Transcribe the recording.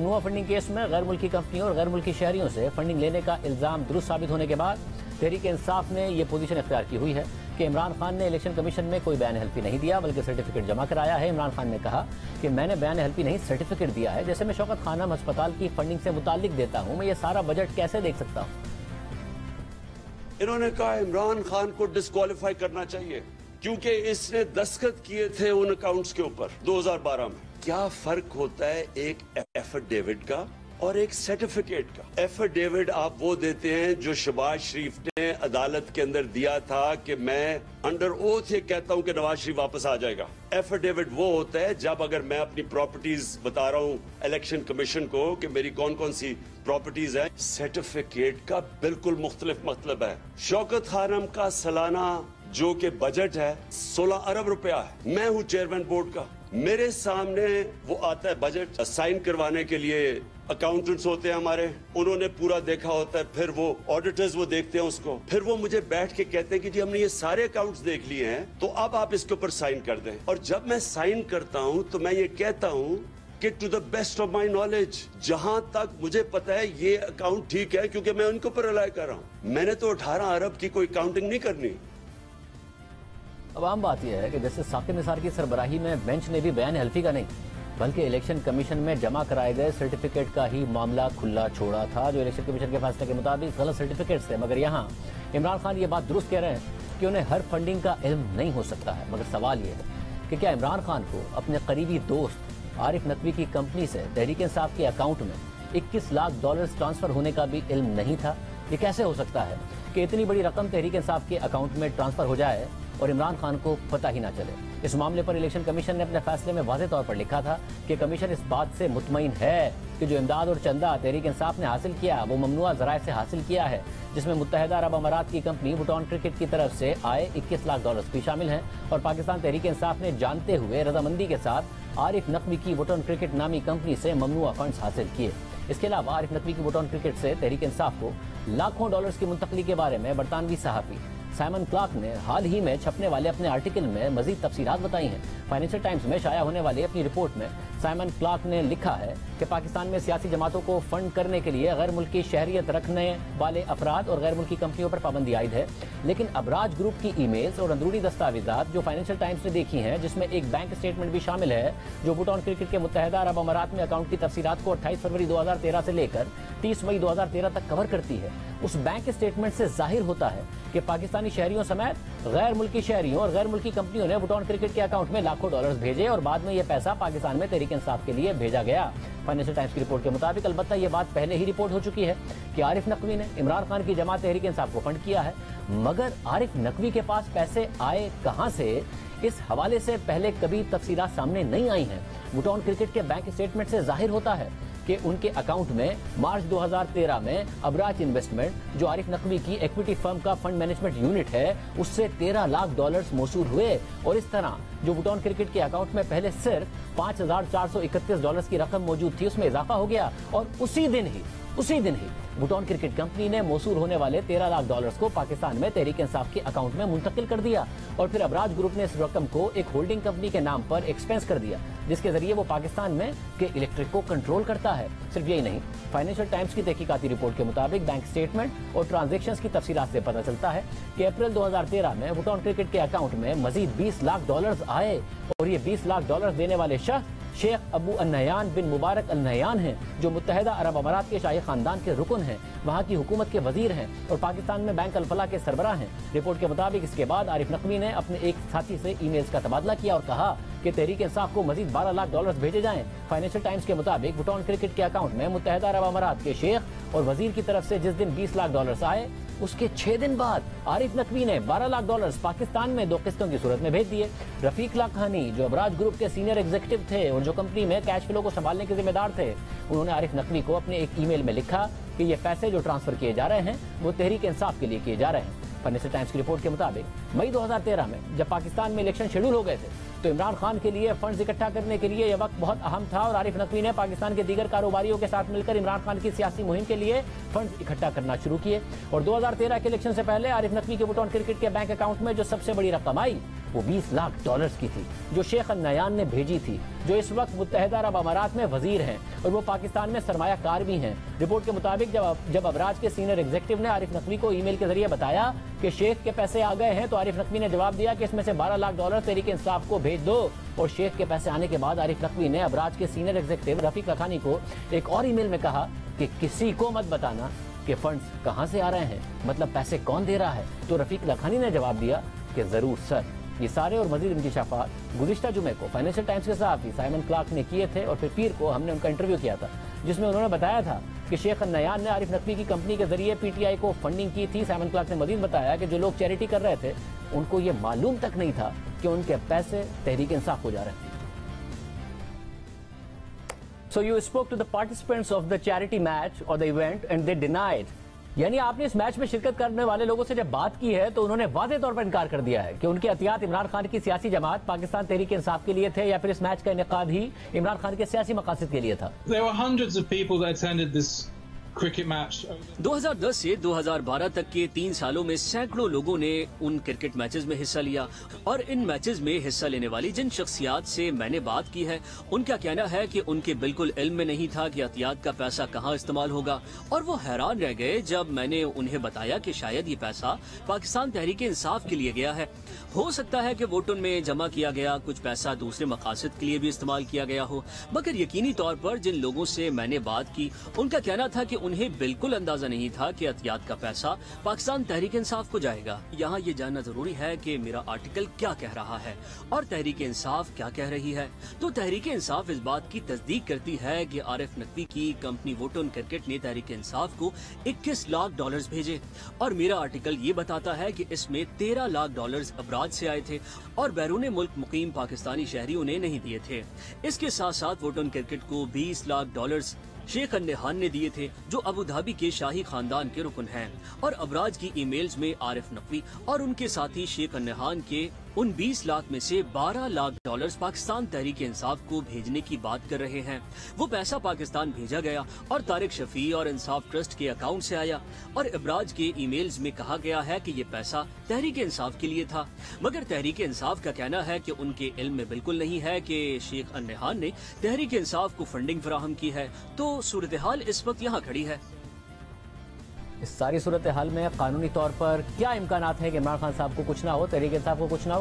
ममनुआ funding case में गैर मुल्की कंपनियों और गैर मुल्की शहरियों से फंडिंग लेने का इल्जाम दुरुस्त साबित होने के बाद तहरीक इंसाफ ने यह पोजीशन इख्तियार की हुई है कि इमरान खान ने इलेक्शन कमीशन में कोई बयान हल्फी नहीं दिया बल्कि सर्टिफिकेट जमा कराया है। इमरान खान ने कहा कि मैंने बयान हल्फी नहीं सर्टिफिकेट दिया है। जैसे मैं शौकत खानम अस्पताल की फंडिंग से मुताल्लिक देता हूँ, मैं ये सारा बजट कैसे देख सकता हूँ? इन्होंने कहा इमरान खान को डिस्क्वालीफाई करना चाहिए क्योंकि इसने दस्तखत किए थे उन अकाउंट्स के ऊपर 2012 में। क्या फर्क होता है एक एफिडेविट का और एक सर्टिफिकेट का? एफिडेविट आप वो देते हैं जो शहबाज शरीफ ने अदालत के अंदर दिया था कि मैं अंडर ओथ ये कहता हूं कि नवाज शरीफ वापस आ जाएगा। एफिडेविट वो होता है जब अगर मैं अपनी प्रॉपर्टीज बता रहा हूं इलेक्शन कमीशन को कि मेरी कौन कौन सी प्रॉपर्टीज है। सर्टिफिकेट का बिल्कुल मुख्तलिफ मतलब है। शौकत खानम का सालाना जो कि बजट है 16 अरब रुपया है। मैं हूं चेयरमैन बोर्ड का, मेरे सामने वो आता है बजट साइन करवाने के लिए। अकाउंटेंट्स होते हैं हमारे, उन्होंने पूरा देखा होता है, फिर वो ऑडिटर्स वो देखते हैं उसको, फिर वो मुझे बैठ के कहते हैं कि जी हमने ये सारे अकाउंट्स देख लिए हैं तो अब आप इसके ऊपर साइन कर दें। और जब मैं साइन करता हूं तो मैं ये कहता हूं कि to the best of my knowledge, जहां तक मुझे पता है ये अकाउंट ठीक है क्योंकि मैं उनके ऊपर रिलाय कर रहा हूं। मैंने तो 18 अरब की कोई काउंटिंग नहीं करनी। अब आम बात यह है कि जैसे साकिब निसार की सरबराही में बेंच ने भी बयान हल्फी का नहीं बल्कि इलेक्शन कमीशन में जमा कराए गए सर्टिफिकेट का ही मामला खुला छोड़ा था, जो इलेक्शन कमीशन के फैसले के मुताबिक गलत सर्टिफिकेट्स थे। मगर यहाँ इमरान खान ये बात दुरुस्त कह रहे हैं कि उन्हें हर फंडिंग का इल्म नहीं हो सकता है। मगर सवाल ये है कि क्या इमरान खान को अपने करीबी दोस्त आरिफ नकवी की कंपनी से तहरीक इंसाफ के अकाउंट में 21 लाख डॉलर्स ट्रांसफर होने का भी इल्म नहीं था? ये कैसे हो सकता है कि इतनी बड़ी रकम तहरीक इंसाफ के अकाउंट में ट्रांसफर हो जाए और इमरान खान को पता ही ना चले? इस मामले पर इलेक्शन कमीशन ने अपने फैसले में वाज़ेह तौर पर लिखा था कि कमीशन इस बात से मुतमईन है कि जो इमदाद और चंदा तहरीक इंसाफ ने हासिल किया वो ममनुआ ज़राए से हासिल किया है, जिसमें मुत्तहिदा अरब अमारात की कंपनी बुटॉन क्रिकेट की तरफ से आए 21 लाख डॉलर्स भी शामिल हैं। और पाकिस्तान तहरीक इंसाफ ने जानते हुए रजामंदी के साथ आरिफ नकवी की बुटॉन क्रिकेट नामी कंपनी से ममनुआ फंड्स हासिल किए। इसके अलावा आरिफ नकवी की बुटॉन क्रिकेट से तहरीक इंसाफ को लाखों डॉलर्स की मुंतकली के बारे में बरतानवी सहाफ़ी साइमन क्लार्क ने हाल ही में छपने वाले अपने आर्टिकल में मजीद तफसीलात बताई हैं। फाइनेंशियल टाइम्स में शाया होने वाली अपनी रिपोर्ट में साइमन क्लार्क ने लिखा है कि पाकिस्तान में सियासी जमातों को फंड करने के लिए गैर मुल्की शहरियत रखने वाले अफराद और गैर मुल्की कंपनियों पर पाबंदी आयद है। लेकिन अबराज ग्रुप की ईमेल्स और अंदरूनी दस्तावेजात जो फाइनेंशियल टाइम्स ने देखी हैं, जिसमें एक बैंक स्टेटमेंट भी शामिल है जो बुटॉन क्रिकेट के मुत्तहिदा अरब अमारात में अकाउंट की तफसीलात को 28 फरवरी 2013 से लेकर 30 मई 2013 तक कवर करती है, उस बैंक स्टेटमेंट से जाहिर होता है कि पाकिस्तानी शहरियों समेत गैर मुल्की शहरियों और गैर मुल्की कंपनियों ने बुटॉन क्रिकेट के अकाउंट में लाखों डॉलर्स भेजे और बाद में यह पैसा पाकिस्तान में तहरीक इंसाफ के लिए भेजा गया। फाइनेंशियल टाइम्स की रिपोर्ट के मुताबिक अलबत्ता यह बात पहले ही रिपोर्ट हो चुकी है कि आरिफ नकवी ने इमरान खान की जमात तहरीक इंसाफ को फंड किया है। मगर आरिफ नकवी के पास पैसे आए कहां से, इस हवाले से पहले कभी तफसीलात सामने नहीं आई हैं। बुटॉन क्रिकेट के बैंक स्टेटमेंट से जाहिर होता है कि उनके अकाउंट में मार्च 2013 में अबराज इन्वेस्टमेंट जो आरिफ नकवी की इक्विटी फर्म का फंड मैनेजमेंट यूनिट है उससे 13 लाख डॉलर्स मौसूल हुए। और इस तरह जो बुटॉन क्रिकेट के अकाउंट में पहले सिर्फ 5,431 डॉलर्स की रकम मौजूद थी उसमें इजाफा हो गया और उसी दिन ही बुटॉन क्रिकेट कंपनी ने मौसूल होने वाले 13 लाख डॉलर्स को पाकिस्तान में तहरीक इंसाफ के अकाउंट में मुंतकिल कर दिया। और फिर अबराज ग्रुप ने इस रकम को एक होल्डिंग कंपनी के नाम पर एक्सपेंस कर दिया, जिसके जरिए वो पाकिस्तान में के इलेक्ट्रिक को कंट्रोल करता है। सिर्फ यही नहीं, फाइनेंशियल टाइम्स की तहकीकाती रिपोर्ट के मुताबिक बैंक स्टेटमेंट और ट्रांजैक्शंस की तफसीलात से पता चलता है कि अप्रैल 2013 में बुटॉन क्रिकेट के अकाउंट में मजीद 20 लाख डॉलर्स आए और ये 20 लाख डॉलर्स देने वाले शख्स शेख अबू अन-नहयान बिन मुबारक अल-नहयान हैं, जो मुत्तहिदा अरब अमारात के शाही खानदान के रुकन हैं, वहाँ की हुकूमत के वजीर हैं और पाकिस्तान में बैंक अल-फलाह के सरबराह हैं। रिपोर्ट के मुताबिक इसके बाद आरिफ नकवी ने अपने एक साथी से ईमेल्स का तबादला किया और कहा कि तहरीक इंसाफ को मजीद 12 लाख डॉलर्स भेजे जाएं। फाइनेंशियल टाइम्स के मुताबिक बुटॉन क्रिकेट के अकाउंट में मुत्तहिदा अरब अमारात के शेख और वजीर की तरफ से जिस दिन 20 लाख डॉलर्स आए उसके 6 दिन बाद आरिफ नकवी ने 12 लाख डॉलर्स पाकिस्तान में 2 किस्तों की सूरत में भेज दिए। रफीक लाखानी जो अबराज ग्रुप के सीनियर एग्जीक्यूटिव थे और जो कंपनी में कैश फ्लो को संभालने के जिम्मेदार थे, उन्होंने आरिफ नकवी को अपने एक ईमेल में लिखा कि ये पैसे जो ट्रांसफर किए जा रहे हैं वो तहरीक इंसाफ के लिए किए जा रहे हैं। फाइनेंशियल टाइम्स की रिपोर्ट के मुताबिक मई 2013 में जब पाकिस्तान में इलेक्शन शेड्यूल हो गए थे तो इमरान खान के लिए फंड्स इकट्ठा करने के लिए यह वक्त बहुत अहम था और आरिफ नकवी ने पाकिस्तान के दीगर कारोबारियों के साथ मिलकर इमरान खान की सियासी मुहिम के लिए फंड्स इकट्ठा करना शुरू किए। और 2013 के इलेक्शन से पहले आरिफ नकवी के बुटॉन क्रिकेट के बैंक अकाउंट में जो सबसे बड़ी रकम आई वो 20 लाख डॉलर्स की थी जो शेख नयान ने भेजी थी, जो इस वक्त मुत्तहिदा अरब अमारात में वजीर हैं और वो पाकिस्तान में सरमायाकार भी हैं। रिपोर्ट के मुताबिक जब अबराज के सीनियर एग्जीक्यूटिव ने आरिफ नकवी को ईमेल के जरिए बताया कि शेख के पैसे आ गए हैं, तो आरिफ नकवी ने जवाब दिया कि इसमें से 12 लाख डॉलर तहरीक इंसाफ को भेज दो। और शेख के पैसे आने के बाद आरिफ नकवी ने अबराज के सीनियर एग्जीक्यूटिव रफीक लखानी को एक और ईमेल में कहा कि किसी को मत बताना कि फंड्स कहां से आ रहे हैं, मतलब पैसे कौन दे रहा है। तो रफीक लखानी ने जवाब दिया कि जरूर सर। ये सारे और मजीद इंकशाफात गुज़िश्ता जुमे को फाइनेंशियल टाइम्स के सहाफ़ी साइमन क्लार्क ने किए थे और फिर पीर को हमने उनका इंटरव्यू किया था, जिसमें उन्होंने बताया था कि शेख नयान ने आरिफ नकवी की कंपनी के जरिए पीटीआई को फंडिंग की थी। साइमन क्लार्क ने मजीद बताया कि जो लोग चैरिटी कर रहे थे उनको ये मालूम तक नहीं था कि उनके पैसे तहरीक इंसाफ को जा रहे हैं। So you spoke to the participants of the charity match or the event and they denied. यानी आपने इस मैच में शिरकत करने वाले लोगों से जब बात की है तो उन्होंने वाज़े तौर पर इनकार कर दिया है कि उनके एहतियात इमरान खान की सियासी जमात पाकिस्तान तहरीक इंसाफ के लिए थे या फिर इस मैच का इनेकाद ही इमरान खान के सियासी मकासद के लिए था। There were hundreds of people that attended this cricket match. 2010 से 2012 तक के 3 सालों में सैकड़ों लोगों ने उन क्रिकेट मैचेस में हिस्सा लिया और इन मैचेस में हिस्सा लेने वाली जिन शख्सियात से मैंने बात की है उनका कहना है कि उनके बिल्कुल इल्म में नहीं था कि एहतियात का पैसा कहां इस्तेमाल होगा और वो हैरान रह गए जब मैंने उन्हें बताया कि शायद ये पैसा पाकिस्तान तहरीक इंसाफ के लिए गया है। हो सकता है कि वोटों में जमा किया गया कुछ पैसा दूसरे मकासद के लिए भी इस्तेमाल किया गया हो, मगर यकीनी तौर पर जिन लोगों से मैंने बात की उनका कहना था कि उन्हें बिल्कुल अंदाजा नहीं था कि एहतियात का पैसा पाकिस्तान तहरीक इंसाफ को जाएगा। यहाँ ये जानना जरूरी है कि मेरा आर्टिकल क्या कह रहा है और तहरीक इंसाफ क्या कह रही है। तो तहरीक इंसाफ इस बात की तस्दीक करती है कि आरिफ नकवी की कंपनी वोटन क्रिकेट ने तहरीक इंसाफ को 21 लाख डॉलर्स भेजे और मेरा आर्टिकल ये बताता है कि इसमें 13 लाख डॉलर्स अबराज से आए थे और बैरून मुल्क मुकीम पाकिस्तानी शहरियों ने नहीं दिए थे। इसके साथ साथ वोटन क्रिकेट को 20 लाख डॉलर्स शेख नयान ने दिए थे जो अबू धाबी के शाही खानदान के रुकन हैं और अबराज की ईमेल्स में आरिफ नकवी और उनके साथी शेख नयान के उन 20 लाख में से 12 लाख डॉलर्स पाकिस्तान तहरीक इंसाफ को भेजने की बात कर रहे हैं। वो पैसा पाकिस्तान भेजा गया और तारिक शफी और इंसाफ ट्रस्ट के अकाउंट से आया और अबराज के ईमेल्स में कहा गया है कि ये पैसा तहरीक इंसाफ के लिए था, मगर तहरीक इंसाफ का कहना है कि उनके इल्म में बिल्कुल नहीं है कि शेख नयान ने तहरीक इंसाफ को फंडिंग फराहम की है। तो सूरत हाल इस वक्त यहाँ खड़ी है। इस सारी सूरत हाल में कानूनी तौर पर क्या इम्कानात है कि इमरान खान साहब को कुछ ना हो, तहरीक इंसाफ को कुछ ना हो?